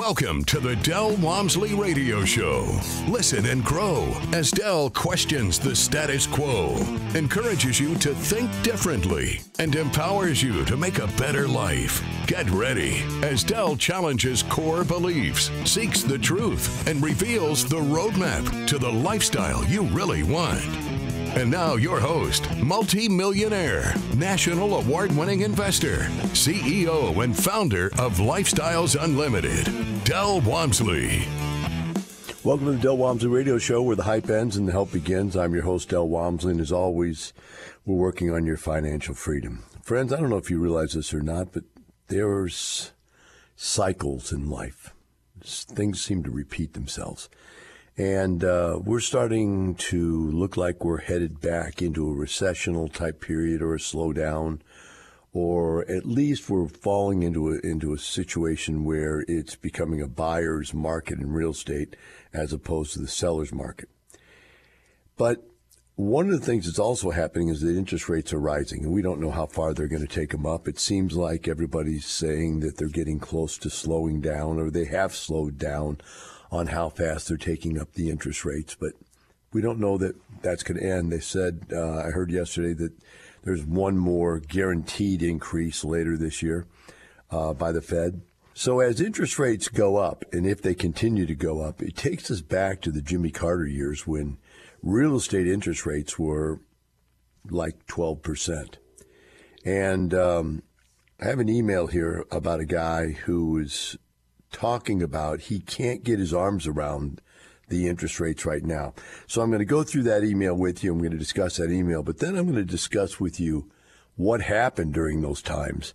Welcome to the Del Walmsley Radio Show. Listen and grow as Del questions the status quo, encourages you to think differently, and empowers you to make a better life. Get ready as Del challenges core beliefs, seeks the truth, and reveals the roadmap to the lifestyle you really want. And now your host, multi-millionaire, national award-winning investor, CEO and founder of Lifestyles Unlimited, Del Walmsley. Welcome to the Del Walmsley Radio Show, where the hype ends and the help begins. I'm your host, Del Walmsley, and as always, we're working on your financial freedom. Friends, I don't know if you realize this or not, but there's cycles in life. Things seem to repeat themselves. And we're starting to look like we're headed back into a recessional type period or a slowdown, or at least we're falling into a situation where it's becoming a buyer's market in real estate as opposed to the seller's market. But one of the things that's also happening is that interest rates are rising, and we don't know how far they're going to take them up. It seems like everybody's saying that they're getting close to slowing down, or they have slowed down on how fast they're taking up the interest rates, but we don't know that that's going to end. They said, I heard yesterday that there's one more guaranteed increase later this year by the Fed. So as interest rates go up, and if they continue to go up, it takes us back to the Jimmy Carter years when real estate interest rates were like 12%. And I have an email here about a guy who is talking about he can't get his arms around the interest rates right now. So I'm going to go through that email with you. I'm going to discuss that email, but then I'm going to discuss with you what happened during those times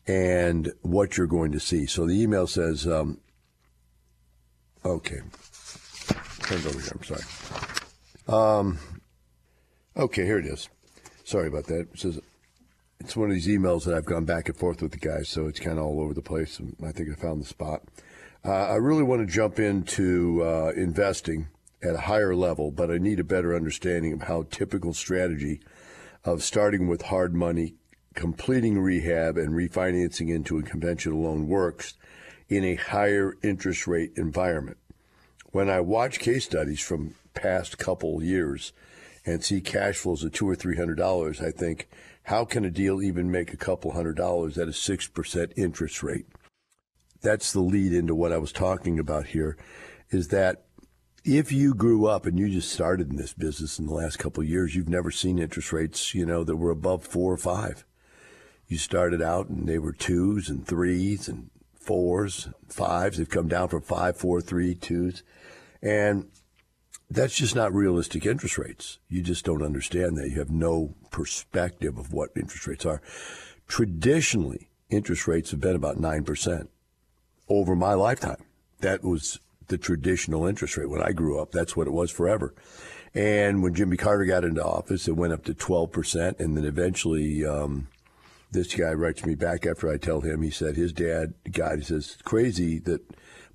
and what you're going to see. So the email says, okay, turn it over here. I'm sorry. Okay, here it is. Sorry about that. It says, it's one of these emails that I've gone back and forth with the guys, so it's kind of all over the place. And I think I found the spot. I really want to jump into investing at a higher level, but I need a better understanding of how typical strategy of starting with hard money, completing rehab, and refinancing into a conventional loan works in a higher interest rate environment. When I watch case studies from past couple years and see cash flows of $200 or $300, I think, how can a deal even make a couple $100 at a 6% interest rate? That's the lead into what I was talking about here, is that if you grew up and you just started in this business in the last couple of years, you've never seen interest rates, that were above 4 or 5. You started out and they were 2s and 3s and 4s, 5s. They've come down from 5, 4, 3, 2s. And that's just not realistic interest rates. You just don't understand that. You have no perspective of what interest rates are. Traditionally, interest rates have been about 9% over my lifetime. That was the traditional interest rate. When I grew up, that's what it was forever. And when Jimmy Carter got into office, it went up to 12%. And then eventually, this guy writes me back after I tell him, he said his dad, he says, it's crazy that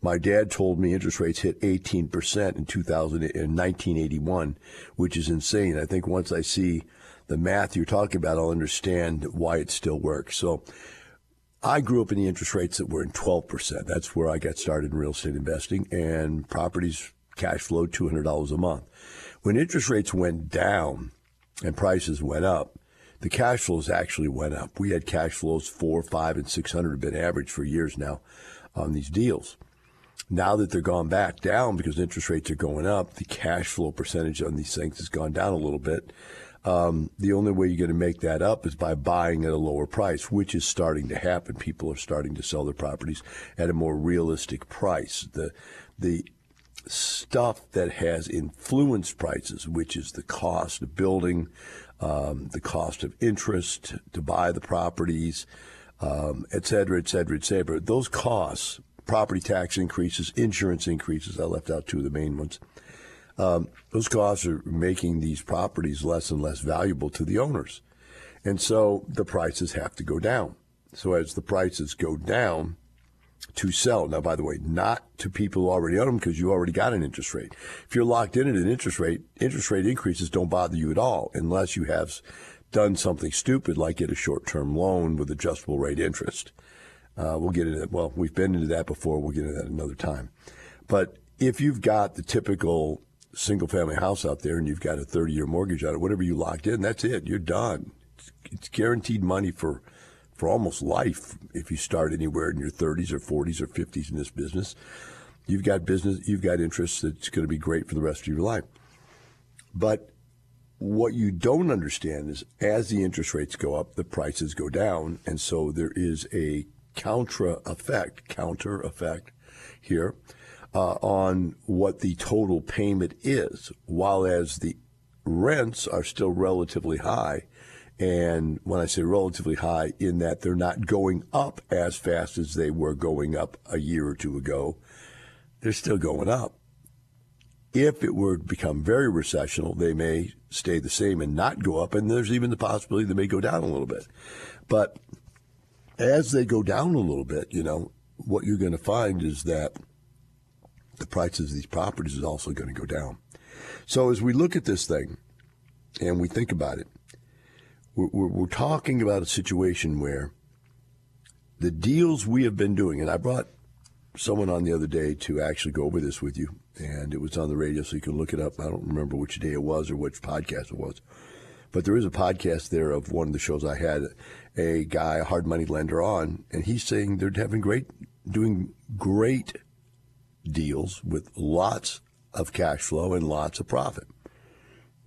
my dad told me interest rates hit 18% in 1981, which is insane. I think once I see the math you're talking about, I'll understand why it still works. So I grew up in the interest rates that were in 12%. That's where I got started in real estate investing, and properties cash flowed $200 a month. When interest rates went down and prices went up, the cash flows actually went up. We had cash flows 4, 5, and 600 have been average for years now on these deals. Now that they're gone back down because interest rates are going up, the cash flow percentage on these things has gone down a little bit. The only way you're going to make that up is by buying at a lower price, which is starting to happen. People are starting to sell their properties at a more realistic price. The stuff that has influenced prices, which is the cost of building, the cost of interest to buy the properties, et cetera, et cetera, et cetera. Those costs, property tax increases, insurance increases, I left out two of the main ones. Those costs are making these properties less and less valuable to the owners. And so the prices have to go down. So as the prices go down to sell, now, by the way, not to people who already own them because you already got an interest rate. If you're locked in at an interest rate increases don't bother you at all unless you have done something stupid like get a short-term loan with adjustable rate interest. We'll get into that. Well, we've been into that before. We'll get into that another time. But if you've got the typical single-family house out there and you've got a 30-year mortgage on it, whatever you locked in, that's it. You're done. It's guaranteed money for almost life if you start anywhere in your 30s or 40s or 50s in this business. You've got interest that's going to be great for the rest of your life. But what you don't understand is as the interest rates go up, the prices go down. And so there is a counter effect here on what the total payment is, while as the rents are still relatively high. And when I say relatively high, in that they're not going up as fast as they were going up a year or two ago, they're still going up. If it were to become very recessional, they may stay the same and not go up, and there's even the possibility they may go down a little bit. But as they go down a little bit, what you're going to find is that the prices of these properties is also going to go down. So as we look at this thing and we think about it, we're talking about a situation where the deals we have been doing, and I brought someone on the other day to actually go over this with you, and it was on the radio, so you can look it up. I don't remember which day it was or which podcast it was, but there is a podcast there of one of the shows I had a guy, a hard money lender on, and he's saying they're doing great deals with lots of cash flow and lots of profit.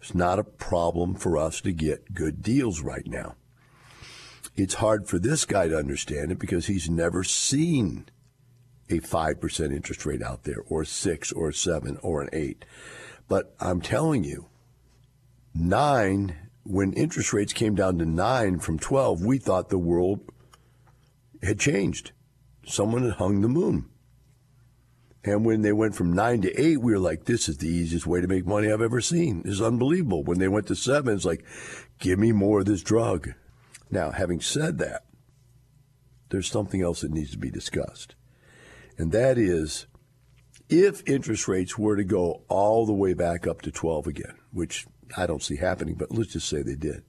It's not a problem for us to get good deals right now. It's hard for this guy to understand it because he's never seen a 5% interest rate out there, or a 6 or a 7 or an 8. But I'm telling you, 9, when interest rates came down to 9 from 12, we thought the world had changed. Someone had hung the moon. And when they went from 9 to 8, we were like, this is the easiest way to make money I've ever seen. This is unbelievable. When they went to 7, it's like, give me more of this drug. Now, having said that, there's something else that needs to be discussed. And that is, if interest rates were to go all the way back up to 12 again, which I don't see happening, but let's just say they did.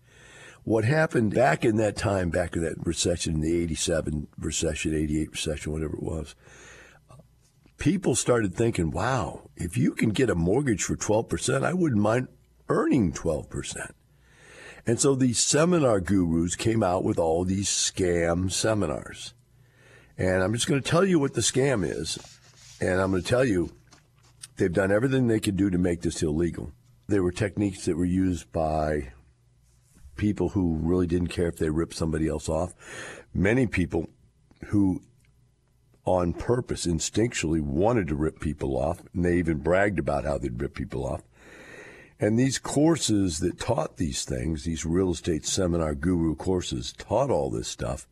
What happened back in that time, back in that recession, the 87 recession, 88 recession, whatever it was, people started thinking, wow, if you can get a mortgage for 12%, I wouldn't mind earning 12%. And so these seminar gurus came out with all these scam seminars. And I'm just going to tell you what the scam is. And I'm going to tell you, they've done everything they could do to make this illegal. There were techniques that were used by people who really didn't care if they ripped somebody else off. Many people who on purpose, instinctually wanted to rip people off, and they even bragged about how they'd rip people off. And these courses that taught these things, these real estate seminar guru courses, taught all this stuff,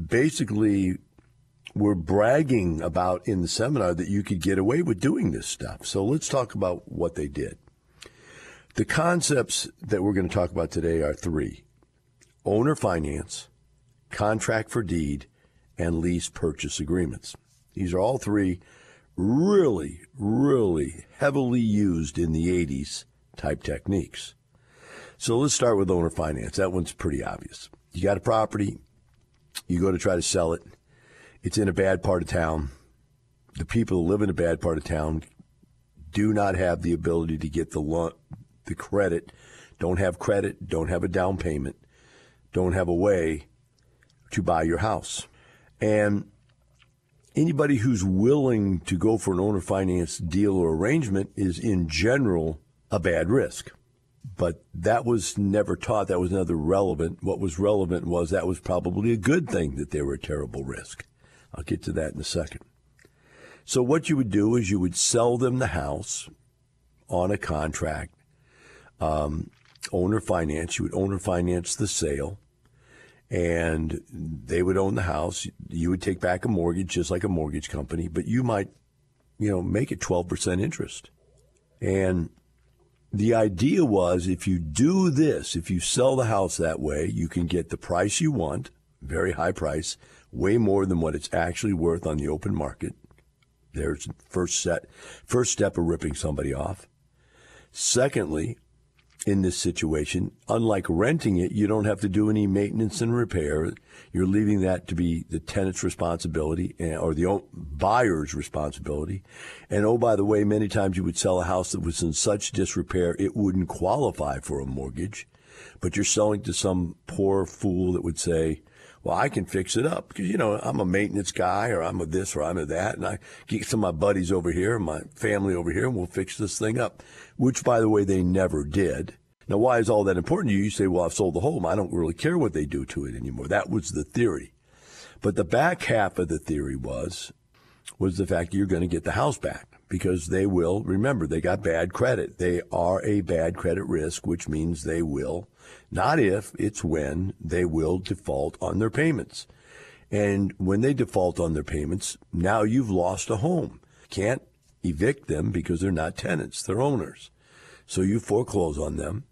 basically were bragging about in the seminar that you could get away with doing this stuff. So let's talk about what they did. The concepts that we're going to talk about today are 3: owner finance, contract for deed, and lease purchase agreements. These are all 3 really, really heavily used in the 80s type techniques. So let's start with owner finance. That one's pretty obvious. You got a property, you go to try to sell it. It's in a bad part of town. The people who live in a bad part of town do not have the ability to get the credit, don't have credit, don't have a down payment, don't have a way to buy your house. And anybody who's willing to go for an owner finance deal or arrangement is in general a bad risk. But that was never taught. That was never relevant. What was relevant was that was probably a good thing that they were a terrible risk. I'll get to that in a second. So what you would do is you would sell them the house on a contract, owner finance. You would owner finance the sale, and they would own the house. You would take back a mortgage just like a mortgage company, but you might, make it 12% interest. And the idea was if you do this, if you sell the house that way, you can get the price you want, very high price, way more than what it's actually worth on the open market. There's the first step of ripping somebody off. Secondly, in this situation. Unlike renting it, you don't have to do any maintenance and repair. You're leaving that to be the tenant's responsibility or the buyer's responsibility. And oh, by the way, many times you would sell a house that was in such disrepair it wouldn't qualify for a mortgage. But you're selling to some poor fool that would say, well, I can fix it up because, I'm a maintenance guy, or I'm a this or I'm a that, and I get some of my buddies over here, my family over here, and we'll fix this thing up, which, by the way, they never did. Now, why is all that important to you? You say, well, I've sold the home. I don't really care what they do to it anymore. That was the theory. But the back half of the theory was the fact that you're going to get the house back because they will. Remember, they got bad credit. They are a bad credit risk, which means they will. Not if, it's when they will default on their payments. And when they default on their payments, now you've lost a home. Can't evict them because they're not tenants, they're owners. So you foreclose on them,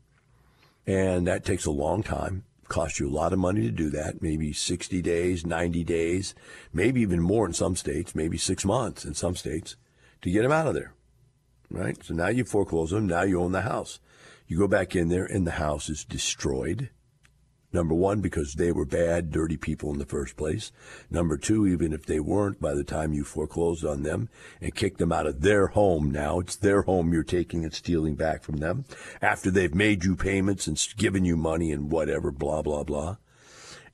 and that takes a long time. Costs you a lot of money to do that, maybe 60 days, 90 days, maybe even more in some states, maybe 6 months in some states, to get them out of there, right? So now you foreclose them, now you own the house. You go back in there, and the house is destroyed. Number one, because they were bad, dirty people in the first place. Number two, even if they weren't, by the time you foreclosed on them and kicked them out of their home now, it's their home you're taking and stealing back from them after they've made you payments and given you money and whatever, blah, blah, blah.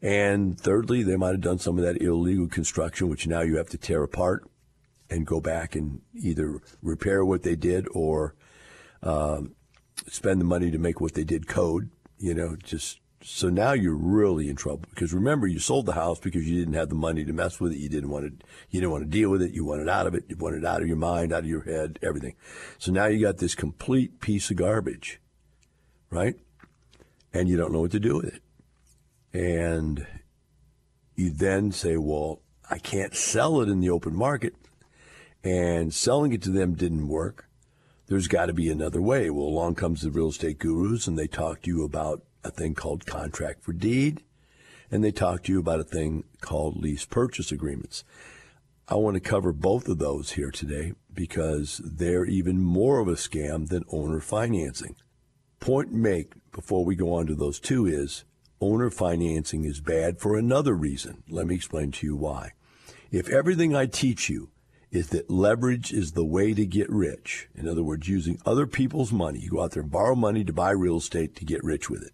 And thirdly, they might have done some of that illegal construction, which now you have to tear apart and go back and either repair what they did or spend the money to make what they did code, so now you're really in trouble because remember, you sold the house because you didn't have the money to mess with it. You didn't want to deal with it. You wanted out of it. You wanted out of your mind, out of your head, everything. So now you got this complete piece of garbage, right? And you don't know what to do with it. And you then say, well, I can't sell it in the open market. And selling it to them didn't work. There's got to be another way. Well, along comes the real estate gurus, and they talk to you about a thing called contract for deed, and they talk to you about a thing called lease purchase agreements. I want to cover both of those here today because they're even more of a scam than owner financing. Point make before we go on to those two is owner financing is bad for another reason. Let me explain to you why. If everything I teach you is that leverage is the way to get rich, in other words, using other people's money, you go out there and borrow money to buy real estate to get rich with it.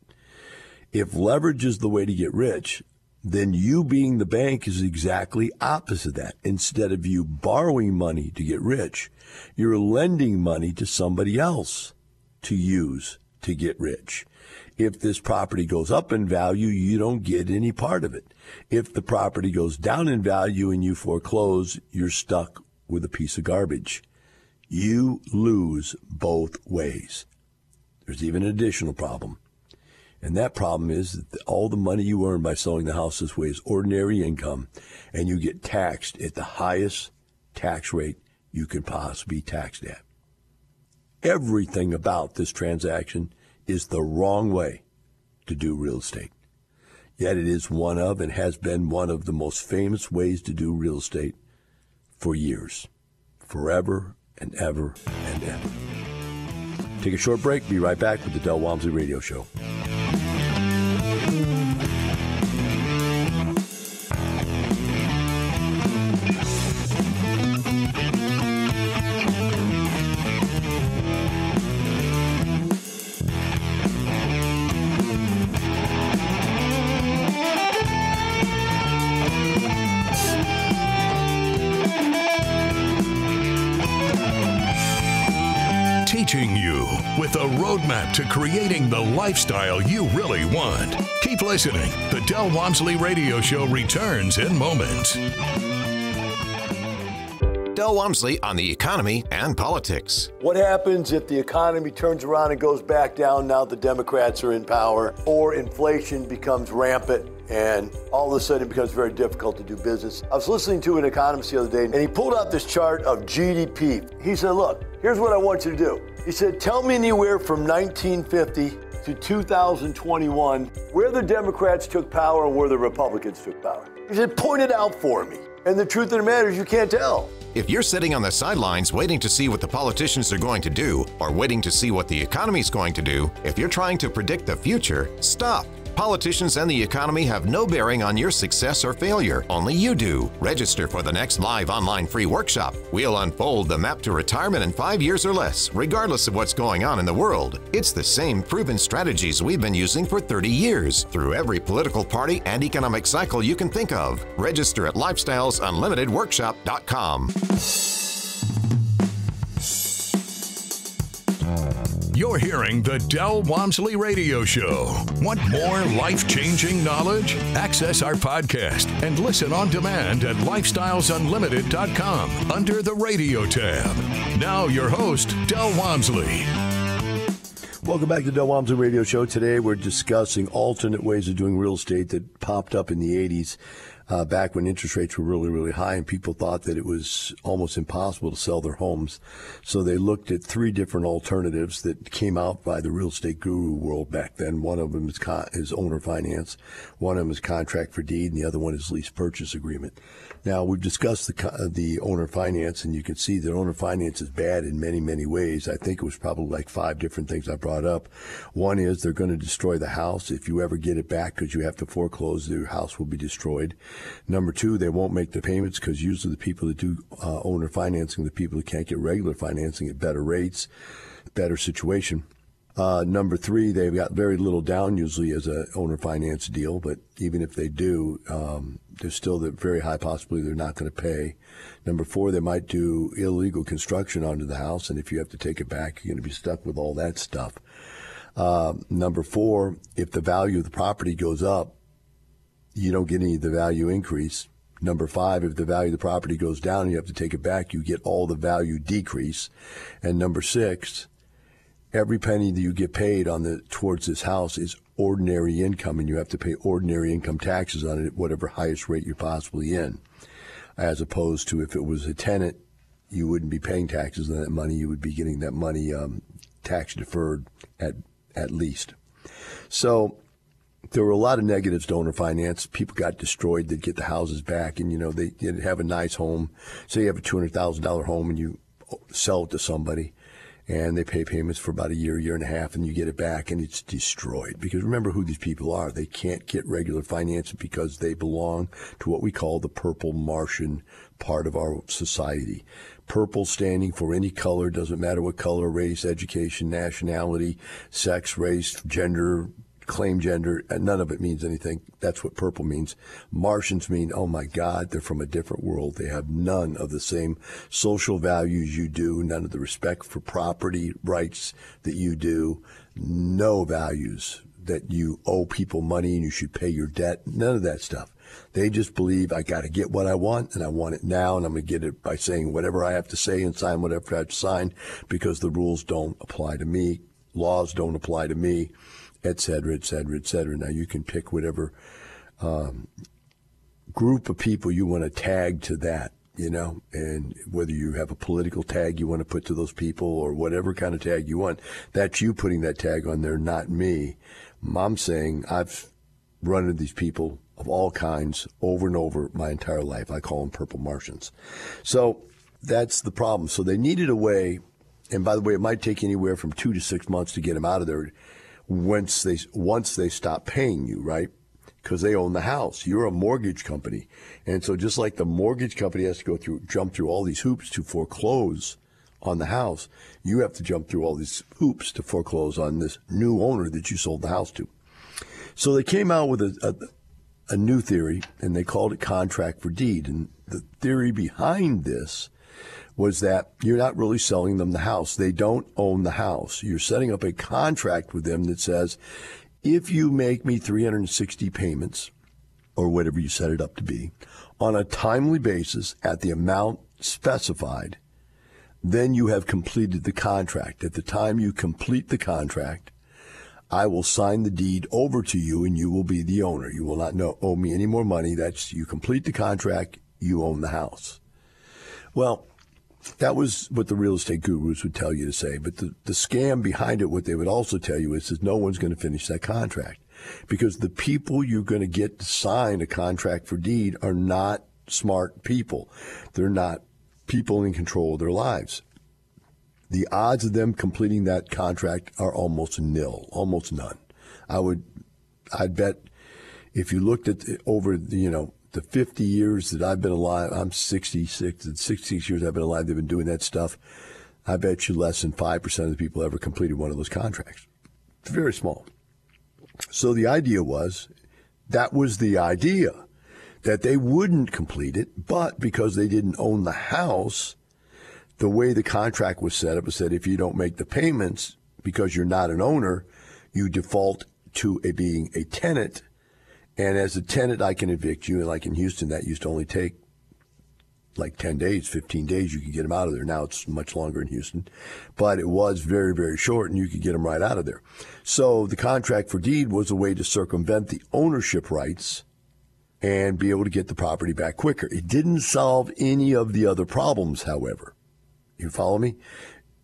If leverage is the way to get rich, then you being the bank is exactly opposite of that. Instead of you borrowing money to get rich, you're lending money to somebody else to use to get rich. If this property goes up in value, you don't get any part of it. If the property goes down in value and you foreclose, you're stuck with a piece of garbage. You lose both ways. There's even an additional problem. And that problem is that all the money you earn by selling the house this way is ordinary income, and you get taxed at the highest tax rate you can possibly be taxed at. Everything about this transaction is the wrong way to do real estate. Yet it is one of and has been one of the most famous ways to do real estate for years, forever and ever and ever. Take a short break. Be right back with the Del Walmsley Radio Show. Teaching you with a roadmap to creating the lifestyle you really want. Keep listening. The Del Walmsley Radio Show returns in moments. Del Walmsley on the economy and politics. What happens if the economy turns around and goes back down now the Democrats are in power, or inflation becomes rampant and all of a sudden it becomes very difficult to do business? I was listening to an economist the other day, and he pulled out this chart of GDP. He said, look, here's what I want you to do. He said, tell me anywhere from 1950 to 2021 where the Democrats took power and where the Republicans took power. He said, point it out for me. And the truth of the matter is you can't tell. If you're sitting on the sidelines waiting to see what the politicians are going to do, or waiting to see what the economy is going to do, if you're trying to predict the future, stop. Politicians and the economy have no bearing on your success or failure. Only you do. Register for the next live online free workshop. We'll unfold the map to retirement in 5 years or less, regardless of what's going on in the world. It's the same proven strategies we've been using for 30 years, through every political party and economic cycle you can think of. Register at lifestylesunlimitedworkshop.com. You're hearing the Del Walmsley Radio Show. Want more life-changing knowledge? Access our podcast and listen on demand at lifestylesunlimited.com under the radio tab. Now your host, Del Walmsley. Welcome back to the Del Walmsley Radio Show. Today we're discussing alternate ways of doing real estate that popped up in the 80s. Back when interest rates were really, really high and people thought that it was almost impossible to sell their homes. So they looked at three different alternatives that came out by the real estate guru world back then. One of them is owner finance. One of them is contract for deed, and the other one is lease purchase agreement. Now, we've discussed the owner finance, and you can see that owner finance is bad in many, many ways. I think it was probably like 5 different things I brought up. One is they're going to destroy the house. If you ever get it back because you have to foreclose, your house will be destroyed. Number 2, they won't make the payments because usually the people that do owner financing, the people that can't get regular financing at better rates, better situation. Number 3, they've got very little down usually as a owner finance deal, but even if they do, there's still the very high possibility they're not going to pay. Number 4, they might do illegal construction onto the house, and if you have to take it back, you're going to be stuck with all that stuff. Number 4, if the value of the property goes up, you don't get any of the value increase. Number 5, if the value of the property goes down and you have to take it back, you get all the value decrease. And number 6, every penny that you get paid towards this house is ordinary income, and you have to pay ordinary income taxes on it at whatever highest rate you're possibly in. As opposed to if it was a tenant, you wouldn't be paying taxes on that money. You would be getting that money tax deferred at least. So there were a lot of negatives to owner finance. People got destroyed. They'd get the houses back, and they'd have a nice home. Say you have a $200,000 home and you sell it to somebody, and they pay payments for about a year and a half, and you get it back, and it's destroyed. Because remember who these people are. They can't get regular financing because they belong to what we call the purple Martian part of our society. Purple standing for any color, doesn't matter what color, race, education, nationality, sex, race, gender, claim gender, and none of it means anything. That's what purple means. Martians mean, oh my God, they're from a different world. They have none of the same social values you do, none of the respect for property rights that you do, no values that you owe people money and you should pay your debt, none of that stuff. They just believe I got to get what I want, and I want it now, and I'm going to get it by saying whatever I have to say and sign whatever I have to sign because the rules don't apply to me, laws don't apply to me, et cetera, et cetera, et cetera. Now, you can pick whatever group of people you want to tag to that, and whether you have a political tag you want to put to those people or whatever kind of tag you want, that's you putting that tag on there, not me. I'm saying I've run into these people of all kinds over and over my entire life. I call them purple Martians. So that's the problem. So they needed a way, and by the way, it might take anywhere from 2 to 6 months to get them out of there once they stop paying you, right? Because they own the house. You're a mortgage company. And so just like the mortgage company has to jump through all these hoops to foreclose on the house, you have to jump through all these hoops to foreclose on this new owner that you sold the house to. So they came out with a new theory, and they called it contract for deed. And the theory behind this was that you're not really selling them the house. They don't own the house. You're setting up a contract with them that says, if you make me 360 payments, or whatever you set it up to be, on a timely basis at the amount specified, then you have completed the contract. At the time you complete the contract, I will sign the deed over to you, and you will be the owner. You will not owe me any more money. That's, you complete the contract, you own the house. Well, that was what the real estate gurus would tell you to say. But the scam behind it, what they would also tell you is that no one's going to finish that contract. Because the people you're going to get to sign a contract for deed are not smart people. They're not people in control of their lives. The odds of them completing that contract are almost nil, almost none. I'd bet if you looked at over the 50 years that I've been alive, I'm 66, and 66 years I've been alive, they've been doing that stuff. I bet you less than 5% of the people ever completed one of those contracts. It's very small. So the idea was, that they wouldn't complete it, but because they didn't own the house, the way the contract was set up was that if you don't make the payments because you're not an owner, you default to being a tenant. And as a tenant, I can evict you. And like in Houston, that used to only take like 10 days, 15 days. You could get them out of there. Now it's much longer in Houston. But it was very, very short, and you could get them right out of there. So the contract for deed was a way to circumvent the ownership rights and be able to get the property back quicker. It didn't solve any of the other problems, however. You follow me?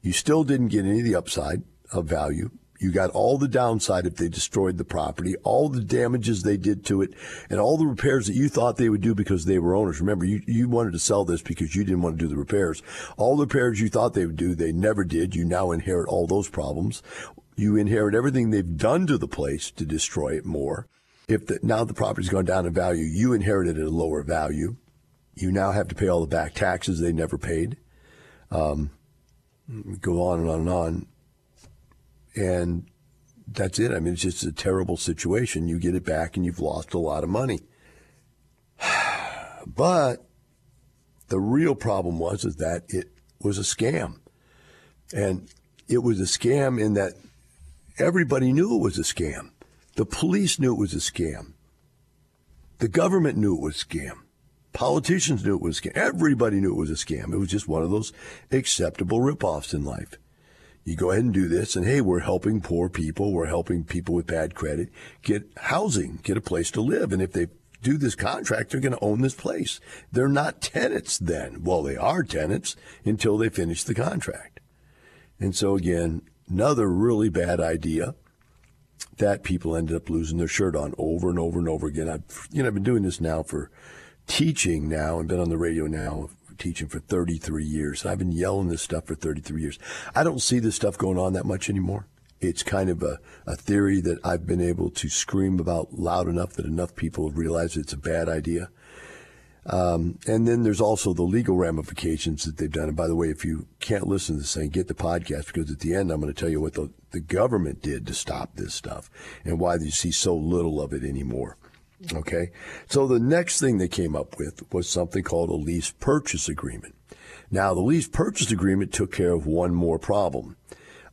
You still didn't get any of the upside of value. You got all the downside if they destroyed the property, all the damages they did to it, and all the repairs that you thought they would do because they were owners. Remember, you wanted to sell this because you didn't want to do the repairs. All the repairs you thought they would do, they never did. You now inherit all those problems. You inherit everything they've done to the place to destroy it more. Now the property's gone down in value, you inherited at a lower value. You now have to pay all the back taxes they never paid. Go on and on and on. And that's it. I mean, it's just a terrible situation. You get it back and you've lost a lot of money. But the real problem was that it was a scam. And it was a scam in that everybody knew it was a scam. The police knew it was a scam. The government knew it was a scam. Politicians knew it was a scam. Everybody knew it was a scam. It was just one of those acceptable ripoffs in life. You go ahead and do this, and hey, we're helping poor people. We're helping people with bad credit get housing, get a place to live. And if they do this contract, they're going to own this place. They're not tenants then. Well, they are tenants until they finish the contract. And so, again, another really bad idea that people ended up losing their shirt on over and over and over again. I've been doing this now for teaching now and been on the radio now teaching for 33 years. I've been yelling this stuff for 33 years. I don't see this stuff going on that much anymore. It's kind of a theory that I've been able to scream about loud enough that enough people have realized it's a bad idea. And then there's also the legal ramifications that they've done. And by the way, if you can't listen to this thing, get the podcast, because at the end I'm going to tell you what the government did to stop this stuff and why you see so little of it anymore. Okay, so the next thing they came up with was something called a lease purchase agreement. Now, the lease purchase agreement took care of one more problem.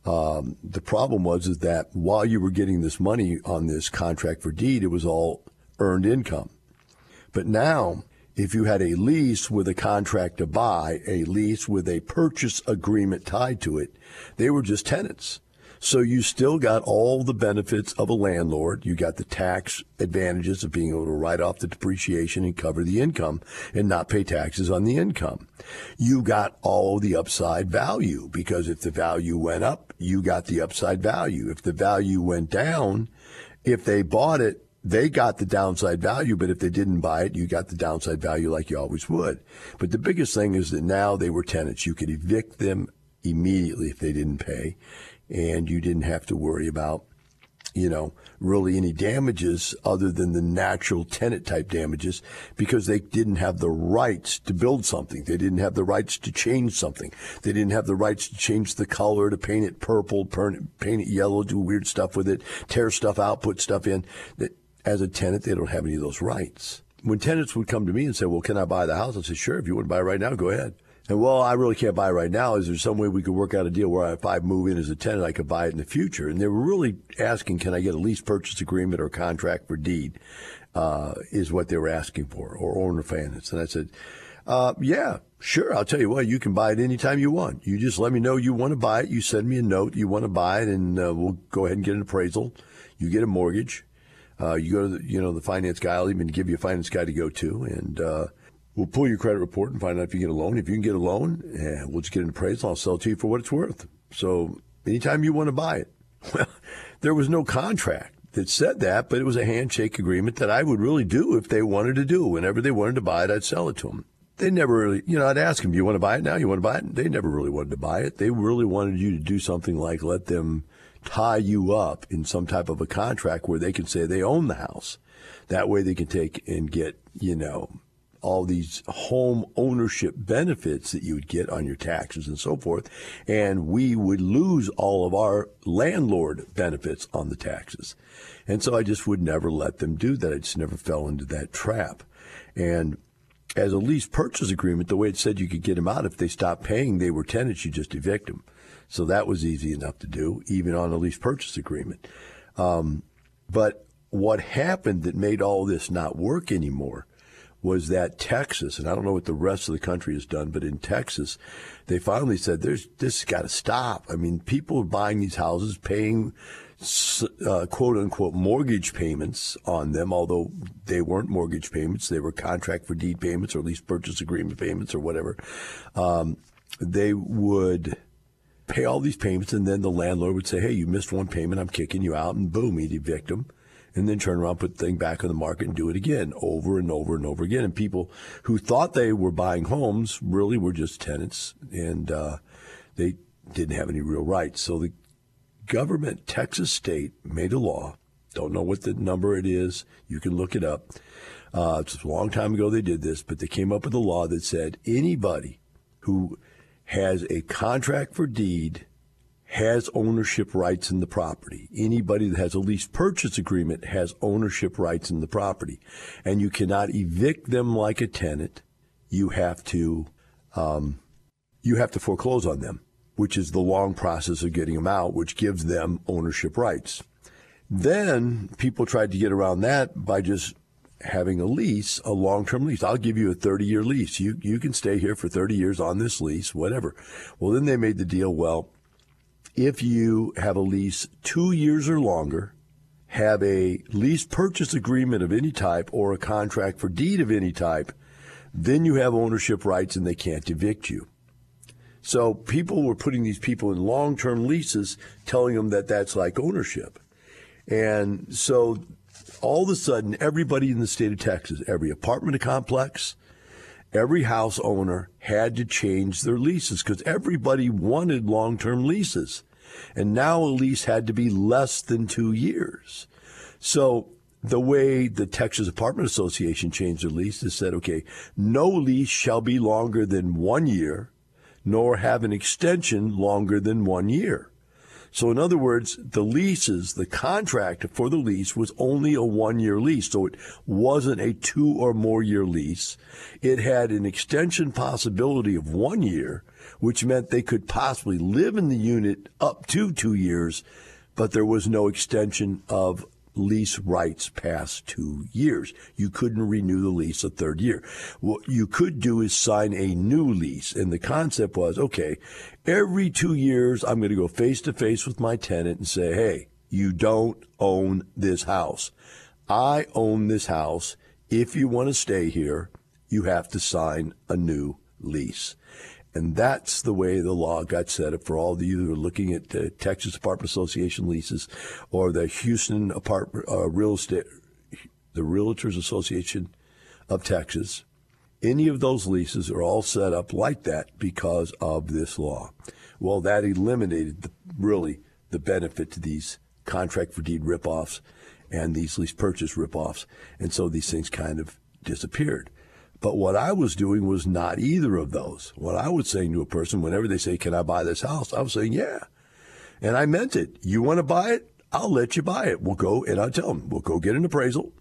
The problem was that while you were getting this money on this contract for deed, it was all earned income. But now, if you had a lease with a contract to buy, a lease with a purchase agreement tied to it, they were just tenants. So you still got all the benefits of a landlord. You got the tax advantages of being able to write off the depreciation and cover the income and not pay taxes on the income. You got all the upside value, because if the value went up, you got the upside value. If the value went down, if they bought it, they got the downside value, but if they didn't buy it, you got the downside value like you always would. But the biggest thing is that now they were tenants. You could evict them immediately if they didn't pay. And you didn't have to worry about, really any damages other than the natural tenant type damages, because they didn't have the rights to build something. They didn't have the rights to change something. They didn't have the rights to change the color, to paint it purple, paint it yellow, do weird stuff with it, tear stuff out, put stuff in. That as a tenant, they don't have any of those rights. When tenants would come to me and say, well, can I buy the house? I'd say, sure, if you want to buy it right now, go ahead. And, well, I really can't buy it right now. Is there some way we could work out a deal where if I move in as a tenant, I could buy it in the future? And they were really asking, can I get a lease purchase agreement or a contract for deed, is what they were asking for, or owner finance. And I said, yeah, sure. I'll tell you what, you can buy it anytime you want. You just let me know you want to buy it. You send me a note, you want to buy it, and we'll go ahead and get an appraisal. You get a mortgage. You go to the finance guy. I'll even give you a finance guy to go to, and we'll pull your credit report and find out if you get a loan. If you can get a loan, we'll just get an appraisal. I'll sell it to you for what it's worth. So anytime you want to buy it. Well, there was no contract that said that, but it was a handshake agreement that I would really do if they wanted to do. Whenever they wanted to buy it, I'd sell it to them. they never really, I'd ask them, do you want to buy it now? You want to buy it? They never really wanted to buy it. They really wanted you to do something like let them tie you up in some type of a contract where they can say they own the house. That way they can take and get, all these home ownership benefits that you would get on your taxes and so forth. And we would lose all of our landlord benefits on the taxes. And so I just would never let them do that. I just never fell into that trap. And as a lease purchase agreement, the way it said you could get them out, if they stopped paying, they were tenants, you just evict them. So that was easy enough to do, even on a lease purchase agreement. But what happened that made all this not work anymore was that Texas, and I don't know what the rest of the country has done, but in Texas, they finally said, this has got to stop. I mean, people are buying these houses, paying quote-unquote mortgage payments on them, although they weren't mortgage payments. They were contract for deed payments or lease purchase agreement payments or whatever. They would pay all these payments, and then the landlord would say, hey, you missed one payment, I'm kicking you out, and boom, he'd evict them. And then turn around, put the thing back on the market and do it again, over and over and over again. And people who thought they were buying homes really were just tenants, and they didn't have any real rights. So the government, Texas state, made a law. Don't know what the number it is. You can look it up. It's a long time ago they did this, but they came up with a law that said anybody who has a contract for deed has ownership rights in the property. Anybody that has a lease purchase agreement has ownership rights in the property. And you cannot evict them like a tenant. You have to foreclose on them, which is the long process of getting them out, which gives them ownership rights. Then people tried to get around that by just having a lease, a long-term lease. I'll give you a 30-year lease. You can stay here for 30 years on this lease, whatever. Well, then they made the deal, well, if you have a lease 2 years or longer, have a lease purchase agreement of any type or a contract for deed of any type, then you have ownership rights and they can't evict you. So people were putting these people in long-term leases, telling them that that's like ownership. And so all of a sudden, everybody in the state of Texas, every apartment complex, every house owner had to change their leases because everybody wanted long-term leases. And now a lease had to be less than 2 years. So the way the Texas Apartment Association changed their lease is said, okay, no lease shall be longer than 1 year, nor have an extension longer than 1 year. So in other words, the leases, the contract for the lease was only a 1-year lease. So it wasn't a 2 or more year lease. It had an extension possibility of 1 year, which meant they could possibly live in the unit up to 2 years, but there was no extension of lease rights past 2 years. You couldn't renew the lease a third year. What you could do is sign a new lease. And the concept was, okay, every 2 years, I'm going to go face to face with my tenant and say, hey, you don't own this house. I own this house. If you want to stay here, you have to sign a new lease. And that's the way the law got set up for all of you who are looking at the Texas Apartment Association leases or the Houston Apartment Real Estate, the Realtors Association of Texas. Any of those leases are all set up like that because of this law. Well, that eliminated the benefit to these contract for deed ripoffs and these lease purchase ripoffs. And so these things kind of disappeared. But what I was doing was not either of those. What I was saying to a person, whenever they say, can I buy this house? I was saying, yeah. And I meant it. You want to buy it? I'll let you buy it. We'll go, and I'll tell them, we'll go get an appraisal.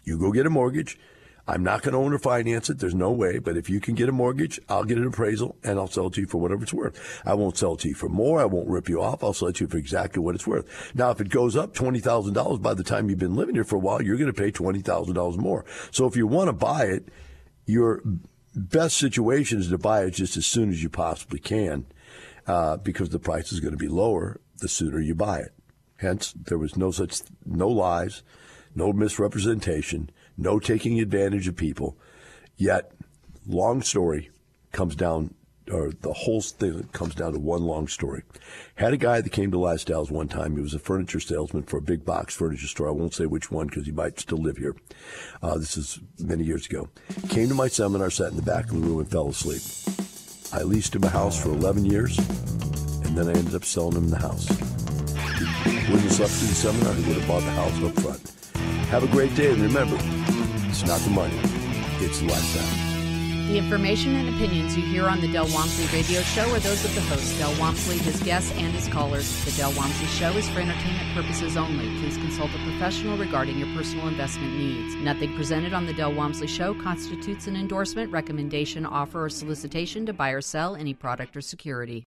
You go get a mortgage. I'm not going to own or finance it. There's no way. But if you can get a mortgage, I'll get an appraisal, and I'll sell it to you for whatever it's worth. I won't sell it to you for more. I won't rip you off. I'll sell it to you for exactly what it's worth. Now, if it goes up $20,000 by the time you've been living here for a while, you're going to pay $20,000 more. So if you want to buy it, your best situation is to buy it just as soon as you possibly can because the price is going to be lower the sooner you buy it. Hence, there was no lies, no misrepresentation, no taking advantage of people. Yet, long story, comes down or the whole thing comes down to one long story. Had a guy that came to Lasdell's one time. He was a furniture salesman for a big box furniture store. I won't say which one because he might still live here. This is many years ago. Came to my seminar, sat in the back of the room, and fell asleep. I leased him a house for 11 years, and then I ended up selling him the house. He wouldn't have slept through the seminar. He would have bought the house up front. Have a great day, and remember, it's not the money, it's the lifestyle. The information and opinions you hear on the Del Walmsley radio show are those of the host, Del Walmsley, his guests, and his callers. The Del Walmsley show is for entertainment purposes only. Please consult a professional regarding your personal investment needs. Nothing presented on the Del Walmsley show constitutes an endorsement, recommendation, offer, or solicitation to buy or sell any product or security.